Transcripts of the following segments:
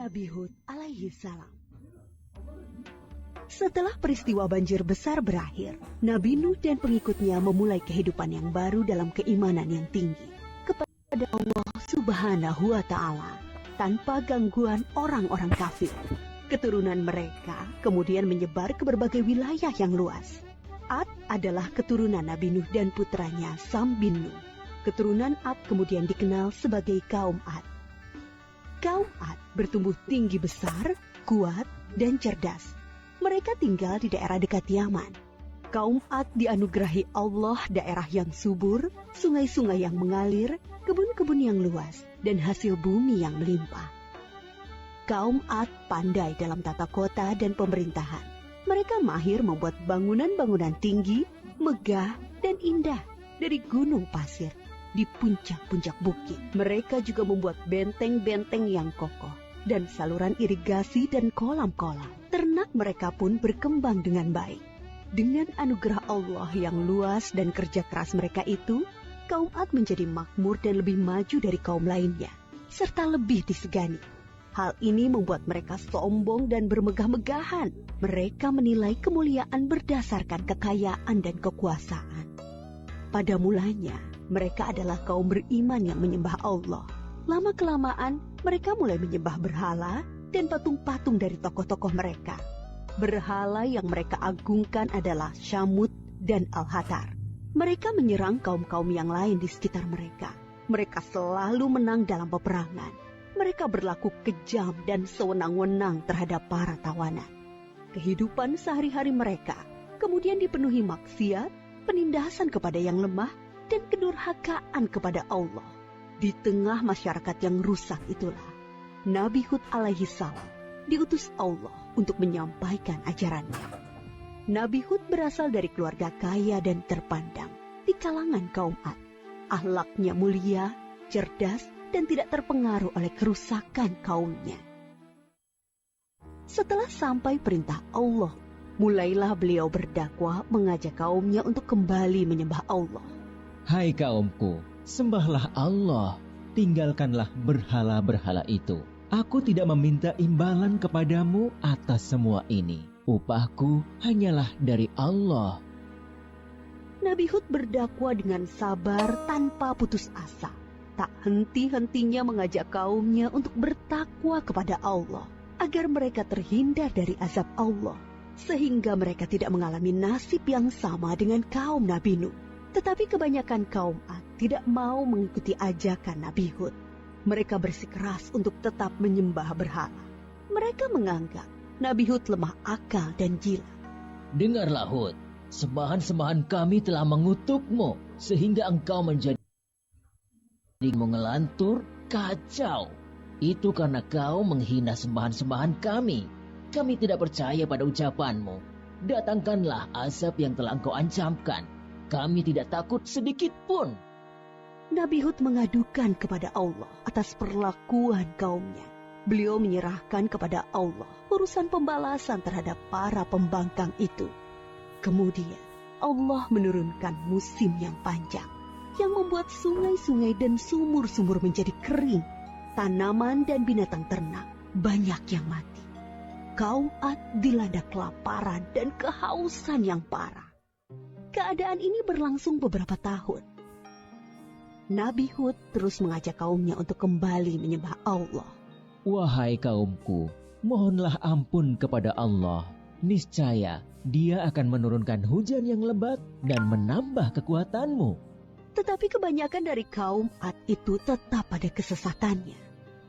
Nabi Hud alaihi salam. Setelah peristiwa banjir besar berakhir, Nabi Nuh dan pengikutnya memulai kehidupan yang baru dalam keimanan yang tinggi kepada Allah Subhanahu wa Ta'ala, tanpa gangguan orang-orang kafir. Keturunan mereka kemudian menyebar ke berbagai wilayah yang luas. Ad adalah keturunan Nabi Nuh dan putranya Sam bin Nuh. Keturunan Ad kemudian dikenal sebagai kaum Ad. Kaum Ad bertumbuh tinggi besar, kuat, dan cerdas. Mereka tinggal di daerah dekat Yaman. Kaum Ad dianugerahi Allah daerah yang subur, sungai-sungai yang mengalir, kebun-kebun yang luas, dan hasil bumi yang melimpah. Kaum Ad pandai dalam tata kota dan pemerintahan. Mereka mahir membuat bangunan-bangunan tinggi, megah, dan indah dari gunung pasir di puncak-puncak bukit. Mereka juga membuat benteng-benteng yang kokoh dan saluran irigasi dan kolam-kolam. Ternak mereka pun berkembang dengan baik. Dengan anugerah Allah yang luas dan kerja keras mereka itu, kaum Ad menjadi makmur dan lebih maju dari kaum lainnya, serta lebih disegani. Hal ini membuat mereka sombong dan bermegah-megahan. Mereka menilai kemuliaan berdasarkan kekayaan dan kekuasaan. Pada mulanya, mereka adalah kaum beriman yang menyembah Allah. Lama-kelamaan, mereka mulai menyembah berhala dan patung-patung dari tokoh-tokoh mereka. Berhala yang mereka agungkan adalah Syamut dan Al-Hatar. Mereka menyerang kaum-kaum yang lain di sekitar mereka. Mereka selalu menang dalam peperangan. Mereka berlaku kejam dan sewenang-wenang terhadap para tawanan. Kehidupan sehari-hari mereka kemudian dipenuhi maksiat, penindasan kepada yang lemah, dan kedurhakaan kepada Allah. Di tengah masyarakat yang rusak itulah, Nabi Hud alaihi salam diutus Allah untuk menyampaikan ajarannya. Nabi Hud berasal dari keluarga kaya dan terpandang di kalangan kaum Ad. Akhlaknya mulia, cerdas, dan tidak terpengaruh oleh kerusakan kaumnya. Setelah sampai perintah Allah, mulailah beliau berdakwah mengajak kaumnya untuk kembali menyembah Allah. Hai kaumku, sembahlah Allah, tinggalkanlah berhala-berhala itu. Aku tidak meminta imbalan kepadamu atas semua ini. Upahku hanyalah dari Allah. Nabi Hud berdakwah dengan sabar tanpa putus asa. Tak henti-hentinya mengajak kaumnya untuk bertakwa kepada Allah, agar mereka terhindar dari azab Allah, sehingga mereka tidak mengalami nasib yang sama dengan kaum Nabi Nuh. Tetapi kebanyakan kaum Ad tidak mau mengikuti ajakan Nabi Hud. Mereka bersikeras untuk tetap menyembah berhala. Mereka menganggap Nabi Hud lemah akal dan gila. Dengarlah Hud, sembahan-sembahan kami telah mengutukmu, sehingga engkau menjadi mengelantur, kacau. Itu karena kau menghina sembahan-sembahan kami. Kami tidak percaya pada ucapanmu. Datangkanlah azab yang telah engkau ancamkan. Kami tidak takut sedikit pun. Nabi Hud mengadukan kepada Allah atas perlakuan kaumnya. Beliau menyerahkan kepada Allah urusan pembalasan terhadap para pembangkang itu. Kemudian Allah menurunkan musim yang panjang, yang membuat sungai-sungai dan sumur-sumur menjadi kering. Tanaman dan binatang ternak banyak yang mati. Kaum Ad dilanda kelaparan dan kehausan yang parah. Keadaan ini berlangsung beberapa tahun. Nabi Hud terus mengajak kaumnya untuk kembali menyembah Allah. Wahai kaumku, mohonlah ampun kepada Allah. Niscaya Dia akan menurunkan hujan yang lebat dan menambah kekuatanmu. Tetapi kebanyakan dari kaum Ad itu tetap pada kesesatannya.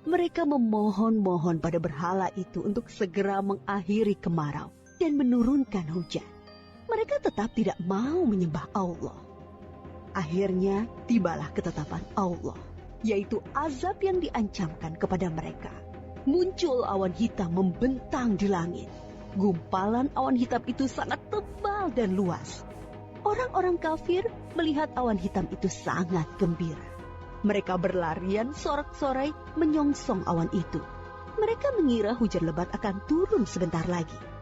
Mereka memohon-mohon pada berhala itu untuk segera mengakhiri kemarau dan menurunkan hujan. Mereka tetap tidak mau menyembah Allah. Akhirnya tibalah ketetapan Allah, yaitu azab yang diancamkan kepada mereka. Muncul awan hitam membentang di langit. Gumpalan awan hitam itu sangat tebal dan luas. Orang-orang kafir melihat awan hitam itu sangat gembira. Mereka berlarian sorak-sorai menyongsong awan itu. Mereka mengira hujan lebat akan turun sebentar lagi.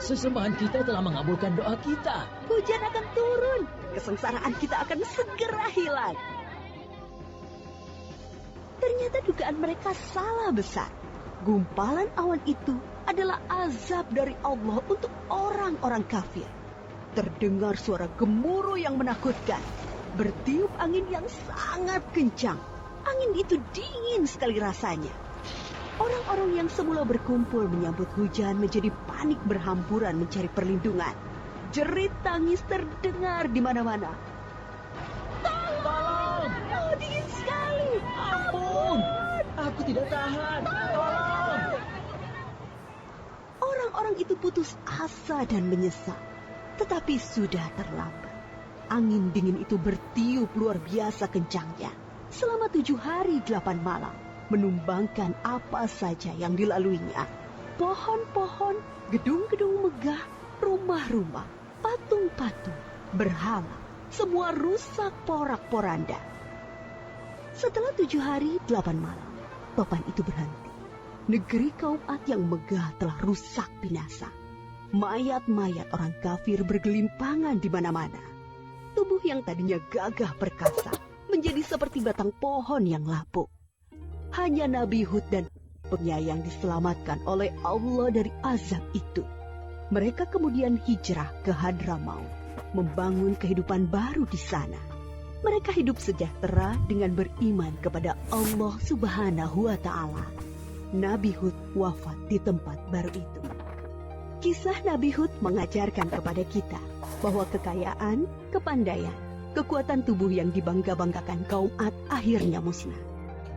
Sesembahan kita telah mengabulkan doa kita. Hujan akan turun. Kesengsaraan kita akan segera hilang. Ternyata dugaan mereka salah besar. Gumpalan awan itu adalah azab dari Allah untuk orang-orang kafir. Terdengar suara gemuruh yang menakutkan. Bertiup angin yang sangat kencang. Angin itu dingin sekali rasanya. Orang-orang yang semula berkumpul menyambut hujan menjadi panik berhamburan mencari perlindungan. Jerit tangis terdengar di mana-mana. Tolong! Oh, dingin sekali. Ampun! Aku tidak tahan. Tolong! Orang-orang itu putus asa dan menyesal. Tetapi sudah terlambat. Angin dingin itu bertiup luar biasa kencangnya. Selama 7 hari 8 malam. Menumbangkan apa saja yang dilaluinya. Pohon-pohon, gedung-gedung megah, rumah-rumah, patung-patung, berhala. Semua rusak porak-poranda. Setelah 7 hari 8 malam, topan itu berhenti. Negeri kaum Ad yang megah telah rusak binasa. Mayat-mayat orang kafir bergelimpangan di mana-mana. Tubuh yang tadinya gagah perkasa menjadi seperti batang pohon yang lapuk. Hanya Nabi Hud dan penyayang diselamatkan oleh Allah dari azab itu. Mereka kemudian hijrah ke Hadramaut, membangun kehidupan baru di sana. Mereka hidup sejahtera dengan beriman kepada Allah Subhanahu wa Ta'ala. Nabi Hud wafat di tempat baru itu. Kisah Nabi Hud mengajarkan kepada kita bahwa kekayaan, kepandaian, kekuatan tubuh yang dibangga-banggakan kaum Ad akhirnya musnah.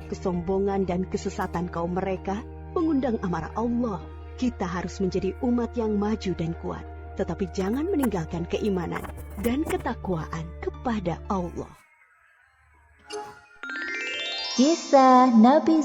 Kesombongan dan kesesatan kaum mereka mengundang amarah Allah. Kita harus menjadi umat yang maju dan kuat, tetapi jangan meninggalkan keimanan dan ketakwaan kepada Allah. Kisah Nabi